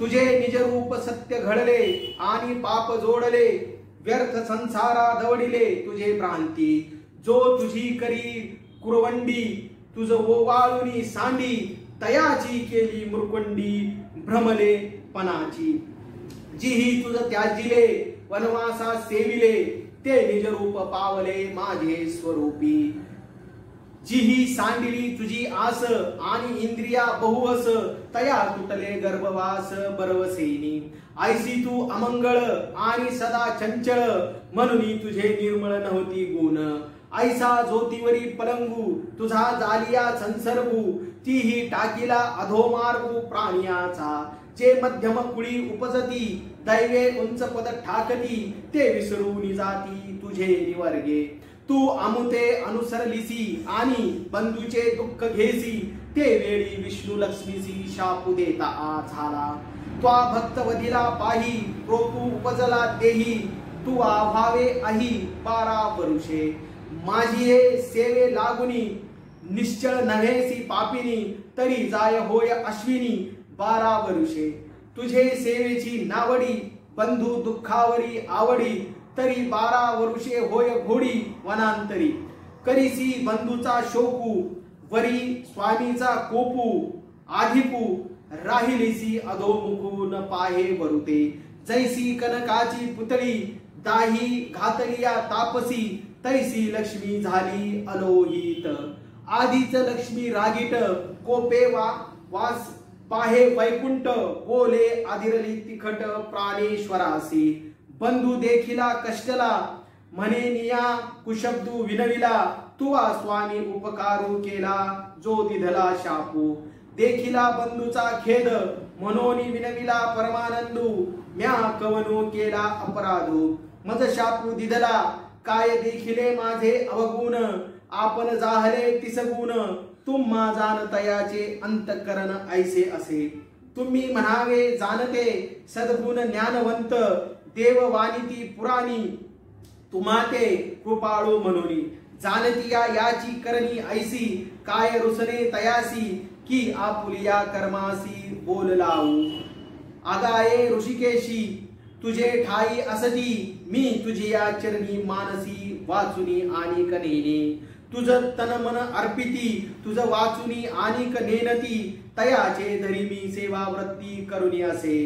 तुझे निज रूप सत्य घडले आणि पाप जोडले व्यर्थ संसारा दवडिले तुझे भ्रांती जो तुझी करी कुरवंडी तुझ ओवाळुनी सांडी तयाची केली मुरकुंडी भ्रमले पणाची जीही तुझ त्याजिले वनवासा सेविले ते निज रूप पावले माझे स्वरूपी जीही सांडिली तुझी आस आणि इंद्रिया बहुवस तया तुटले गर्भवास बरवसेनी ऐसी तू अमंगळ आणि सदा चंचळ म्हणून तुझे निर्मळ नव्हती गुण ऐसा ज्योतिवरी पलंगू तुझा जालिया संसर्गू तीही टाकीला अधोमार्गू प्राणियाचा जे मध्यम कुळी उपजती दैवे उंच पद ठाकती ते विसरून जाती तुझे निवर्गे तू अमुते अनुसरलिसी आणि बंधूचे दुःख घेसी ते वेळी विष्णू लक्ष्मीसी शापू देता झाला त्वा भक्त वधिला पाही रोपू उपजला देही तू आभावे अही 12 वरुषे माझी हे सेवे लागुनी निश्चळ नव्हेसी पापिनी तरी जाय होय अश्विनी 12 वरुषे तुझे सेवेची नावडी बंधू दुःखावरी आवडी तरी 12 वरुषे होय घोडी वनांतरी करीसी बंधूचा शोकू वरी स्वामीचा कोपू आधिपू राहिलीसी अधोमुखू न पाहे वरुते जैसी कनकाची पुतळी दाही घातलिया तापसी तैसी लक्ष्मी झाली अलोहित आधीच लक्ष्मी रागीट कोपे वास पाहे वैकुंठ बोले आदिरली तिखट प्राणेश्वरासी बंधू देखिला कष्टला म्हणे निया कुशब्दू विनविला तुवा स्वामी उपकारू केला जो दिधला शापू देखिला बंधूचा खेद मनोनी विनविला परमानंदू म्या कवनो केला अपराधू मज शापू दिधला काय देखिले माझे अवगुण आपण जाहले तिसगुण तुम्हा जाणतयाचे अंतकरण ऐसे असे तुम्ही म्हणावे जाणते सद्गुण ज्ञानवंत देववाणीती पुराणी तुम्हा ते कृपाळू म्हणून जाणतिया याची करणी ऐसी काय रुसने तयासी की आपुलिया कर्मासी बोल लावू आगाये ऋषिकेशी तुझे ठाई असती मी तुझी या चरणी मानसी वाचुनी आणि कनेने तुझ तन मन अर्पिती तुझ वाचुनी आणि नेनती तयाचे धरी मी सेवा वृत्ती करुणी असे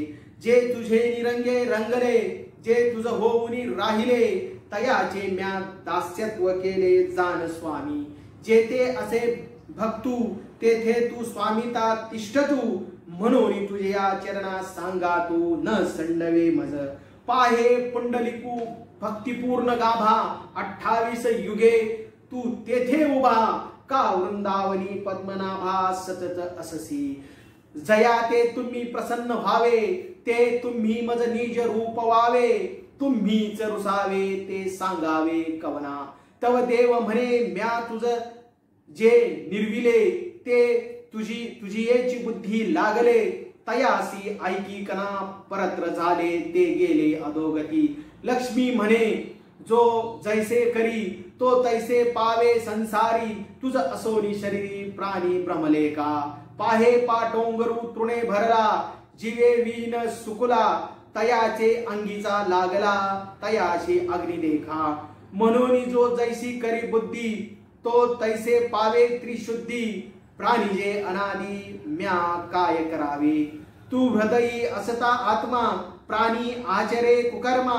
जे तुझे निरंगे रंगले जे तुझ होऊनी राहिले तयाचे म्या दास्यत्व केले जाण स्वामी जेथे असे भक्तू तेथे तू स्वामिता तिष्ठतू म्हणून तुझे या चरणा सांगा तू न संडवे मज पाहे पुंडलिकू भक्तिपूर्ण गाभा 28 युगे तू तेथे उभा का वृंदावनी पद्मनाभा सतत अससी जया ते तुम्ही प्रसन्न व्हावे ते तुम्ही मज निज रूप व्हावे तुम्हीच रुसावे ते सांगावे कवना तव देव म्हणे म्या तुझ जे निर्विले ते तुझी येची बुद्धी लागले तयासी ऐकी कना परत्र झाले ते गेले अधोगती लक्ष्मी म्हणे जो जैसे करी तो तैसे पावे संसारी तुझ असोनी शरीरी प्राणी भ्रमले का पाहे पाटोंगरू तृणे भरला जीवे वीन सुकुला तयाचे अंगीचा लागला तयाशी अग्नी देखा म्हणून जो जैसी करी बुद्धी तो तैसे पावे त्रिशुद्धी प्राणी जे अनादी म्या काय करावे तू हृदयी असता आत्मा प्राणी आचरे कुकर्मा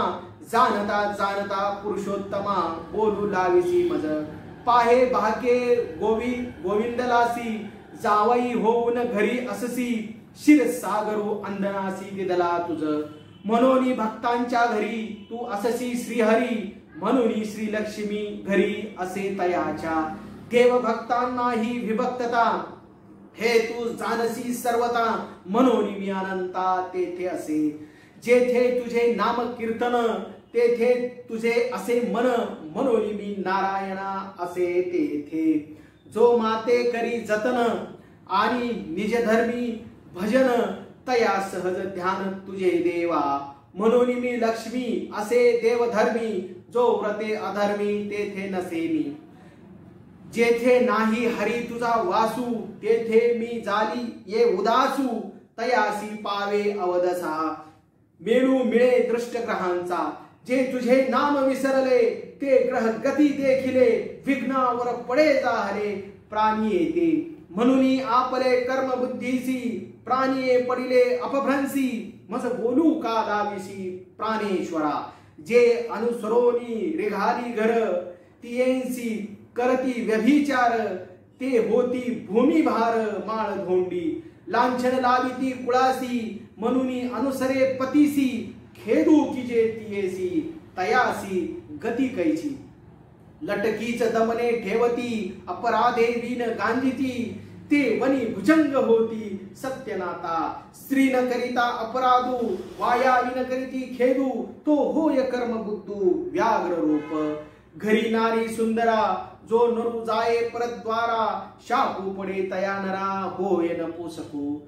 जाणता जाणता पुरुषोत्तमा बोलू लाविसी मज पाहे भाके गोविंदलासी जावई होऊन घरी अससी क्षीरसागरू अंधनासी दिदला तुझ म्हणून भक्तांच्या घरी तू अससी श्रीहरी म्हणून श्री लक्ष्मी घरी असे तयाच्या देव भक्तांनाही विभक्तता हे तू जानसी सर्वता म्हणून मी अनंता तेथे असे जेथे तुझे नाम कीर्तन तेथे तुझे असे मन म्हणून मी नारायणा असे तेथे जो माते करी जतन आणि निज धर्मी भजन तया सहज ध्यान तुझे देवा म्हणून मी लक्ष्मी असे देवधर्मी जो व्रते अधर्मी तेथे नसे मी जेथे नाही हरी तुझा वासू तेथे मी जाली ये उदासू तयासी पावे अवदसा मेळू मिळे दृष्ट ग्रहांचा जे तुझे नाम विसरले ते ग्रह गती देखिले विघ्नावर पडे जाहले प्राणी येते म्हणून आपले कर्म बुद्धीसी प्राणी पडिले अपभ्रंशी मज बोलू का लाविसी प्राणेश्वरा जे अनुसरोनी रेघाली घर तियेंसी करती व्यभिचार ते होती भूमी भार माळ धोंडी लांछन लाविती कुळासी म्हणून अनुसरे पतीसी खेदू की जे तियेसी तयासी गती कैची लटकीच दमने ठेवती अपराधे वीन गांजिती ते वनी भुजंग होती सत्यनाता स्त्री न करिता अपराधू वाया विन करिती खेदू तो होय कर्म बुद्धू व्याघ्र रूप घरी नारी सुंदरा जो नरू जाये परद्वारा शापू पडे तया नरा होय न पोसकू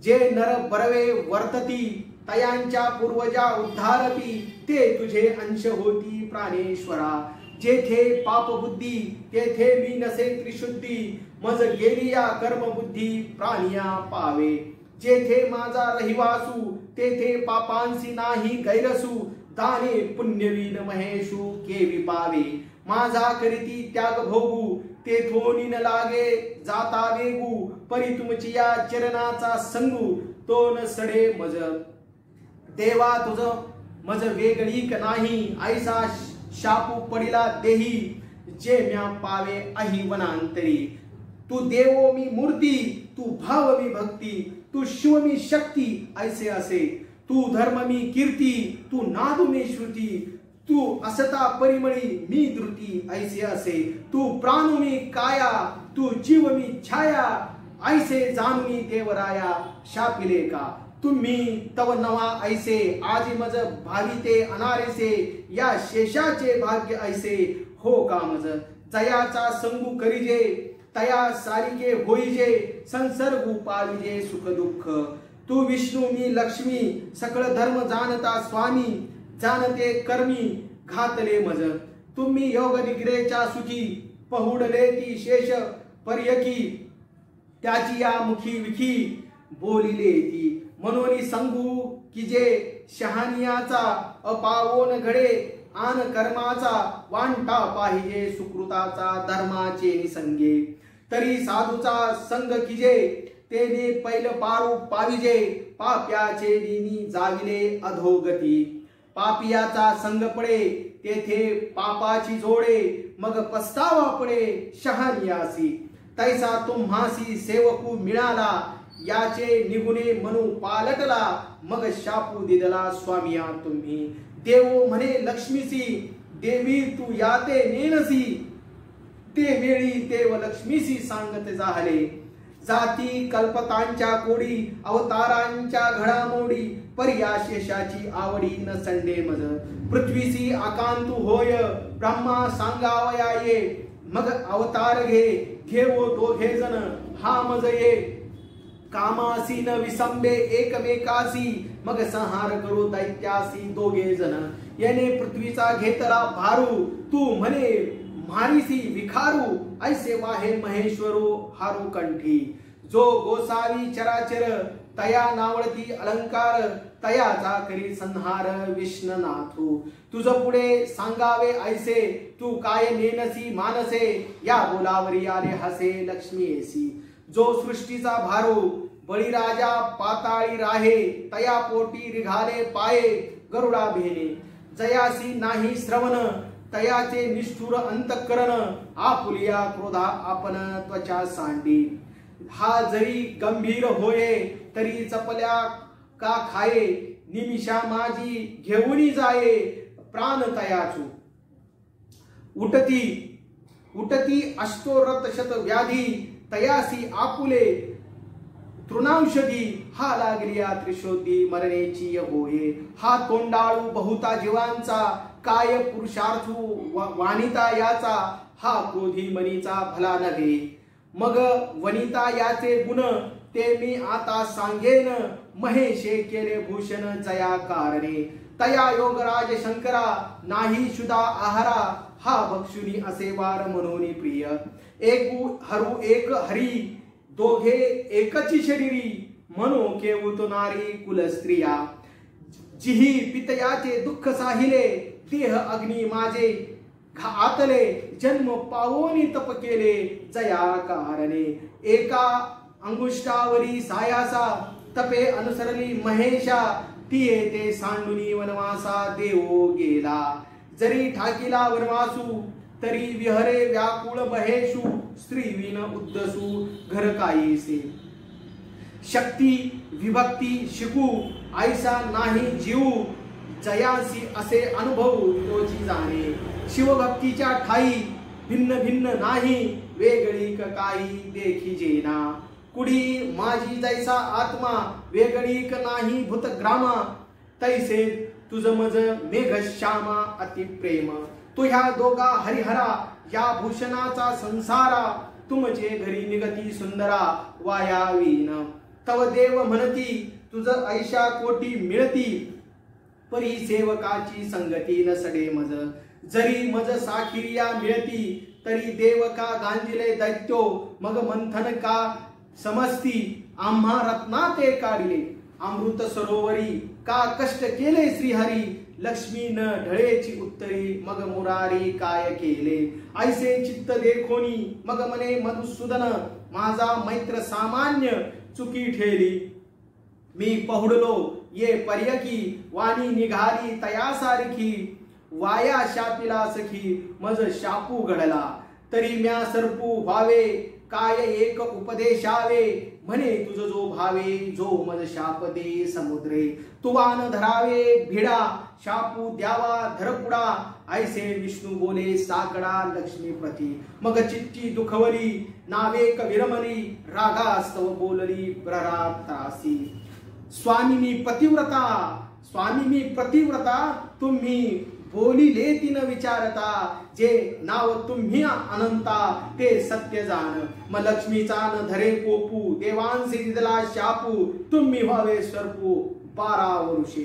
जे नर बरवे वर्तती तयांच्या पूर्वजा उद्धारती ते तुझे अंश होती प्राणेश्वरा जेथे पाप बुद्धी तेथे मी नसे त्रिशुद्धी मज गेलिया कर्म बुद्धी प्राणिया पावे जेथे माझा रहिवासू तेथे पापांसी नाही गैरसू दाने पुण्यवीन महेशू केवी पावे माझा करीती त्याग भोगू तेथोनी न लागे जाता वेगू परी तुमची या चरणाचा संगू तो न सडे मज देवा तुझ मज वेगळीक नाही ऐसा शापू पडिला देही जे म्या पावे अहि वनांतरी तू देवो मी मूर्ती तू भाव मी भक्ती तू शिव मी शक्ती ऐसे असे तू धर्म मी कीर्ती तू नादू मी श्रुती तू असता परिमळी मी धृती ऐसे असे तू प्राणू मी काया तू जीव मी छाया ऐसे जाणूनी देवराया शापिले का तुम्ही तव नवा ऐसे आजी मज भाविते अनारेसे या शेषाचे भाग्य ऐसे हो का मज जयाचा संगू करिजे तया सारिके होईजे संसर्गू पाविजे सुख दुःख तू विष्णू मी लक्ष्मी सकळ धर्म जाणता स्वामी जाणते कर्मी घातले मज तुम्ही योग निग्रेच्या सुखी पहुडले ती शेष पर्यकी त्याची या मुखी विखी बोलिले ती म्हणून संगू की जे शहानियाचा अपावोन घडे आन कर्माचा वांटा पाहिजे सुकृताचा धर्माचे निसंगे तरी साधूचा संग किजे तेने पैल पारू पाविजे पाप्याचे दिनी जाविले अधोगती पापियाचा संग पडे तेथे पापाची जोडे मग पस्तावा पडे शहानियासी तैसा तुम्हासी सेवकू मिळाला याचे निगुणे म्हणू पालटला मग शापू दिदला स्वामिया तुम्ही देव म्हणे लक्ष्मीसी देवी तू याते नेनसी ते वेळी देव लक्ष्मीसी सांगत झाले जाती कल्पतांच्या कोडी अवतारांच्या घडामोडी पर्याशेषाची आवडी न संडे मज पृथ्वीसी आकांतू होय ब्रह्मा सांगावया ये मग अवतार घेवो दोघे जण हा मज ये कामासी न विसंबे एकमेकासी मग संहार करू दैत्यासी दोघे जण याने पृथ्वीचा घेतला भारू तू म्हणे मारिसी विखारू ऐसे वाहे महेश्वरो हारू कंठी जो गोसावी चराचर तया नावळती अलंकार तयाचा करी संहार विष्णनाथू तुझ पुढे सांगावे ऐसे तू काय नेनसी मानसे या बोलावरी आले हसे लक्ष्मी येसी जो सृष्टीचा भारू बळीराजा पाताळी राहे तया पोटी रिघाले पाये गरुडा भेने जयासी नाही श्रवण तयाचे निष्ठुर अंतःकरण आपुलिया क्रोधा आपण त्वचा सांडी हा जरी गंभीर होये तरी चपल्या का खाये निमिषा माझी घेऊनी जाये प्राण तयाचू उठती अष्टोरत शत व्याधी तयासी आपुले तृणांशदी हा लागलिया त्रिशोधी मरणेची होये हा तोंडाळू बहुता जीवांचा काय पुरुषार्थू वानिता याचा हा क्रोधी मनीचा भला नव्हे मग वनिता याचे गुण ते मी आता सांगेन महेशे केले भूषण जया कारणे तया योगराज शंकरा नाही शुदा आहारा हा भक्षुनी असे वार म्हणून प्रिय एक हरी दोघे एकची शरीरी म्हणू केवूत नारी कुलस्त्रिया जिही पितयाचे दुःख साहिले देह अग्नी माझे आतले जन्म पावोनी तप केले जया कारणे एका अंगुष्ठावरी सायासा तपे अनुसरली महेशा तिये ते सांडुनी वनवासा देवो गेला जरी ठाकीला वनवासू तरी विहरे व्याकुळ महेशू स्त्री विन उद्दसू घर कायीसे शक्ती विभक्ती शिकू ऐसा नाही जीव जयासी असे अनुभव तोची जाणे शिवभक्तीच्या ठाई भिन्न भिन्न नाही वेगळी काही देखी जेना कुडी माझी जैसा आत्मा वेगळी नाही भूतग्रामा तैसे तुझ मज मेघश्यामा अति प्रेम तू ह्या दोघा हरिहरा या भूषणाचा संसारा तुमचे घरी निगती सुंदरा वायावीन तव देव म्हणती तुझ ऐशा कोटी मिळती परी सेवकाची संगती नसडे मज जरी मज साखिरिया मिळती तरी देव का गांजिले दैत्यो मग मंथन का समस्ती आम्हा रत्ना ते काढले अमृत सरोवरी का कष्ट केले श्रीहरी लक्ष्मी न ढळेची उत्तरी मग मुरारी काय केले ऐसे चित्त देखोनी मग मने मधुसूदन माझा मैत्र सामान्य चुकी ठेली मी पहुडलो ये पर्यकी वाणी निघाली तयासारखी वाया शापिला सखी मज शापू घडला तरी म्या सरपू व्हावे काय एक उपदेशावे म्हणे तुझ जो भावे जो मज शाप दे समुद्रे तुवान धरावे भिडा शापू द्यावा धरपुडा ऐसे विष्णू बोले साकडा लक्ष्मी प्रती मग चित्ती दुखवली नावेक विरमली रागास्तव बोलली प्रराप्तासी स्वामिनी पतिव्रता तुम्ही बोलिले तीन विचारता जे नाव तुम्ही अनंता ते सत्य जाण मग लक्ष्मीचा न धरे कोपू देवांसी दिदला शापू तुम्ही व्हावे सर्पू 12 वरुषे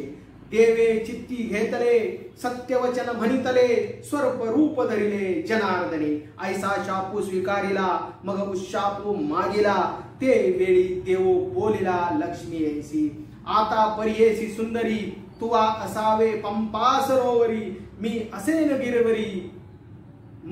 देवे चित्ती घेतले सत्यवचन म्हणितले स्वरूप रूप धरिले जनार्दने ऐसा शापू स्वीकारिला मग उशापू मागिला ते वेळी देव बोलिला लक्ष्मी ऐसी आता परियेसी सुंदरी तुवा असावे पंपा सरोवरी मी असेन गिरवरी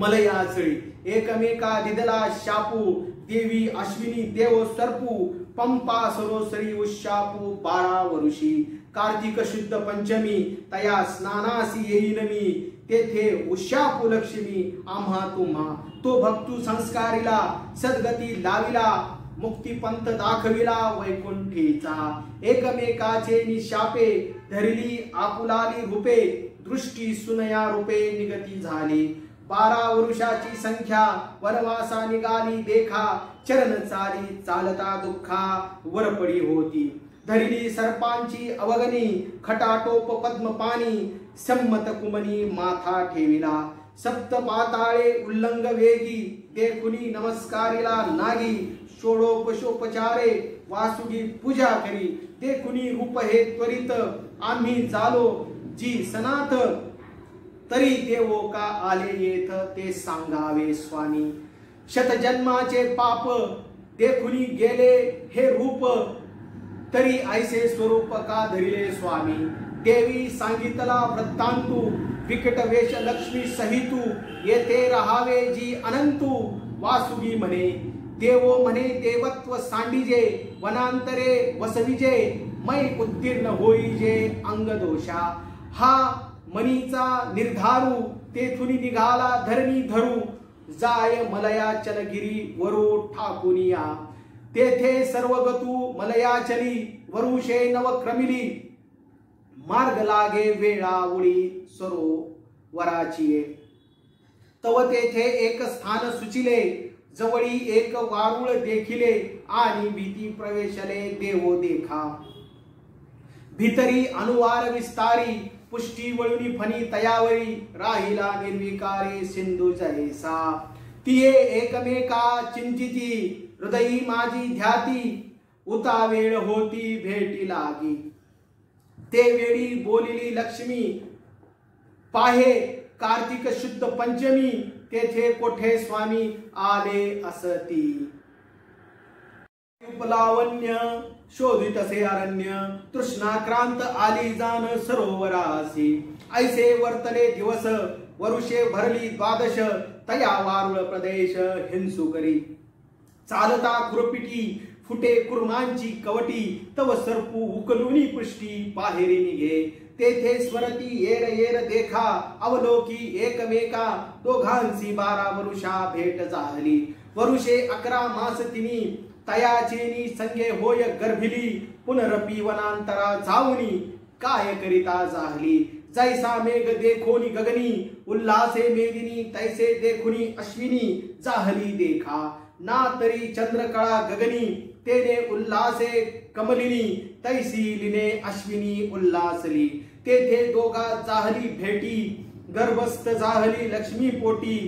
मलयाचळी एकमेका दिदला शापू देवी अश्विनी देव सर्पू पंपा सरोसरी उशापू 12 वरुषी कार्तिक शुद्ध पंचमी तया स्नानासी येईन मी तेथे उशापू लक्ष्मी आम्हा तुम्हा तो भक्तू संस्कारिला सद्गती लाविला मुक्तिपंथ दाखविला वैकुंठीचा एकमेकाचे निशापे धरली आपुलाली रूपे दृष्टी सुनया रूपे निगती झाली 12 वर्षाची संख्या वनवासा निघाली देखा चरण चाली चालता दुःखा वरपडी होती धरली सर्पांची अवगणी खटाटोप पद्मपाणी संमत कुमनी माथा ठेविला सप्त पाताळे उल्लंघ वेगी देखुनी नमस्कारिला नागी षोडोपशोपचारे वासुगी पूजा करी देखुनी रूप हे त्वरित आम्ही झालो जी सनात तरी देवो का आले येथ ते सांगावे स्वामी शतजन्माचे पाप देखुनी गेले हे रूप तरी ऐसे स्वरूप का धरिले स्वामी देवी सांगितला वृत्तांतू विकट वेश लक्ष्मी सहितू येथे राहावे जी अनंतू वासुगी म्हणे देवो म्हणे देवत्व सांडिजे वनांतरे वसविजे मै उत्तीर्ण होईजे अंगदोषा हा मनीचा निर्धारू तेथुनी निघाला धरणी धरू जाय मलयाचलगिरी वरू ठाकुनिया तेथे सर्वगतू मलयाचली वरुषे नवक्रमिली मार्ग लागे वेळावळी सरोवराची तव तेथे एक स्थान सुचिले जवळी एक वारुळ देखिले आणि भीती प्रवेशले देवो देखा भीतरी अनुवार विस्तारी पुष्टी वळुनी फणी तयावरी राहिला निर्विकारी सिंधू जैसा तिये एकमेका चिंतिती हृदयी माझी ध्याती उता वेळ होती भेटी लागी ते वेळी बोलिली लक्ष्मी पाहे कार्तिक शुद्ध पंचमी तेथे कोठे स्वामी आले असती उपलावण्य शोधित असे अरण्य तृष्णाक्रांत आली जाण सरोवरासी ऐसे वर्तले दिवस वरुषे भरली द्वादश तया वारुळ प्रदेश हिंसू करी चालता खुरपिटी फुटे कुर्मांची कवटी तव सर्पू उकलुनी पृष्टी बाहेरी निघे तेथे स्वरती येर येर देखा अवलोकी एकमेका दोघांची 12 वरुषा भेट झाली वरुषे 11 मास तिनी तयाचेनी संगे होय गर्भिली पुनरपी वनांतरा जाऊनी काय करिता जाहली जैसा मेघ देखोनी गगनी उल्लासे मेदिनी तैसे देखुनी अश्विनी जाहली देखा ना तरी चंद्रकळा गगनी तेने उल्लासे कमलिनी तैसी लिने अश्विनी उल्लासली तेथे दोघा जाहली भेटी गर्भस्थ जाहली लक्ष्मी पोटी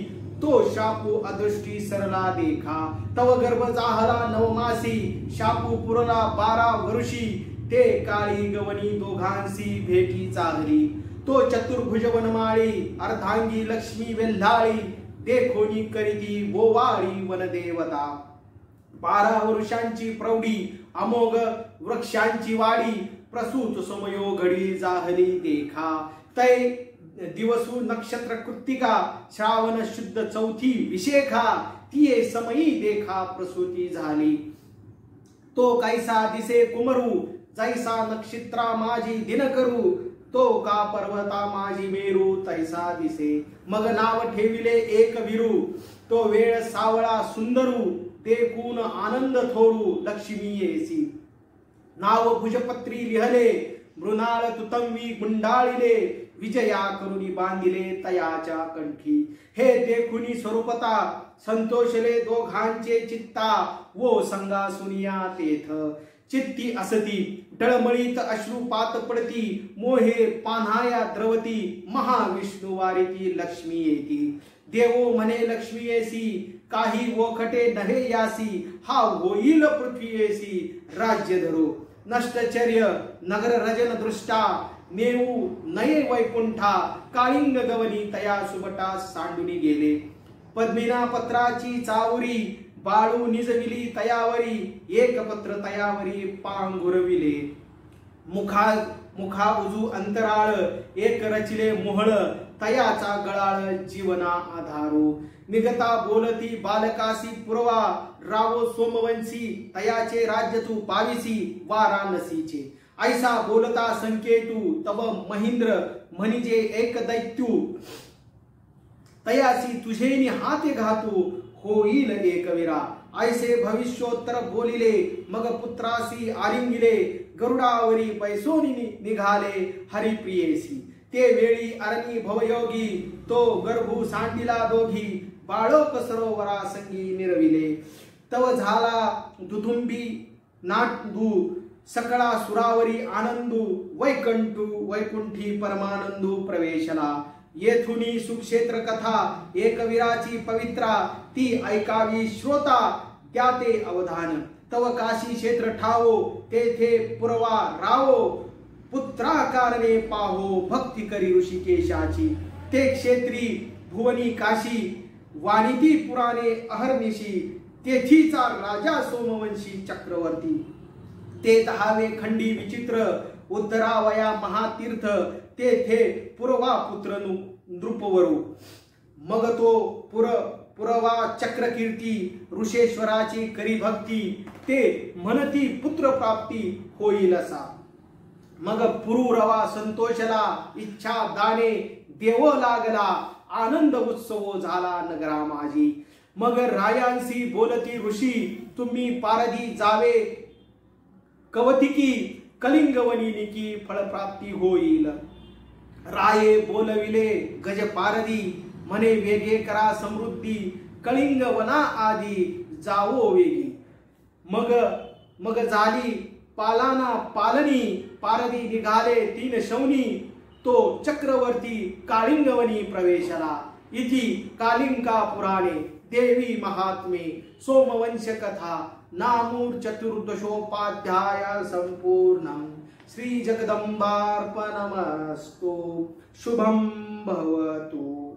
तो शापू अदृष्टी सरला देखा तव गर्भ जाहला नवमासी शापू पुरला 12 वर्षी ते काळी गवनी दोघांसी भेटी चालली तो चतुर्भुज वनमाळी अर्धांगी लक्ष्मी वेल्हाळी देखोनी करीती बोवाळी वनदेवता 12 वर्षांची प्रौढी अमोघ वृक्षांची वाडी प्रसूत समयो घडी जाहली देखा तै दिवसू नक्षत्र कृत्तिका श्रावण शुद्ध चौथी विशेखा तिये समयी देखा प्रसूती झाली तो कैसा दिसे कुमरू जैसा नक्षत्रा माझी दिन करू तो का पर्वता माझी मेरू तैसा दिसे मग नाव ठेविले एक विरू तो वेळ सावळा सुंदरू देखून आनंद थोरू लक्ष्मी येसी नाव भुजपत्री लिहले मृणाल तुतंवी गुंडाळिले विजया करुणी बांधिले तयाच्या कंठी हे देखुनी स्वरूपता संतोषले दोघांचे चित्ता वो संगा सुनिया तेथ चित्ती असती डळमळीत अश्रुपात पडती मोहे पान्हाया द्रवती महाविष्णू वारिती लक्ष्मी येती देवो म्हणे लक्ष्मी येसी काही वोखटे नहे यासी हा होईल पृथ्वी येसी राज्य धरो नष्टचर्य नगर रजन दृष्टा नेऊ नये वैकुंठा काळिंग गवनी तया सुबटा सांडुनी गेले पद्मिना पत्राची चावरी बाळू निजविली तयावरी एक पत्र तयावरी पांघुरविले मुखा उजू अंतराळ एक रचिले मोहळ तयाचा गळाळ जीवना आधारो निगता बोलती बालकासी पुरवा रावो सोमवंशी तयाचे राज्य तू पाविसी वाराणसीचे ऐसा बोलता संकेतू तव महेंद्र म्हणजे एक दैत्यू तयासी तुझेनी हाते घातू होईल एकविरा ऐसे भविष्योत्तर बोलिले मग पुत्रासी आलिंगिले गरुडावरी पैसोनी निघाले हरिप्रियेसी ते वेळी अरणी भवयोगी तो गर्भू सांडिला दोघी बाळोक सरोवरा संगी निरविले तव झाला दुधुंबी नाटदू सकळा सुरावरी आनंदू वैकुंठी परमानंदू प्रवेशला येथुनी सुक्षेत्र कथा एकवीराची पवित्रा ती ऐकावी श्रोता त्या ते अवधान तव काशी क्षेत्र ठावो तेथे पुरवा रावो पुत्राकारणे पाहो भक्ती करी ऋषिकेशाची ते क्षेत्री भुवनी काशी वाणिती पुराणे अहर्निशी तेथीचा राजा सोमवंशी चक्रवर्ती ते तहावे खंडी विचित्र उद्धरावया महातीर्थ तेथे पुरवा पुत्र नृपवरू मग तो पुरवा चक्रकीर्ती ऋषेश्वराची करी भक्ती ते म्हणती पुत्र प्राप्ती होईल असा मग पुरुरवा संतोषला इच्छा दाने देव लागला आनंद उत्सव झाला नगरा माझी मग रायांसी बोलती ऋषी तुम्ही पारधी जावे कवतिकी कलिंगवनी निकी फळप्राप्ती होईल राये बोलविले गज पारधी म्हणे वेगे करा समृद्धी कलिंगवना आदी जावो वेगी मग झाली पालाना पालनी पारधी निघाले तीन शौनी तो चक्रवर्ती कालिंगवनी प्रवेशला इति कालिंका पुराणे देवी महात्मे सोमवंश कथा नामूर चतुर्दशोपाध्याय संपूर्णम् श्री जगदम्बार्पणमस्तु शुभं भवतु।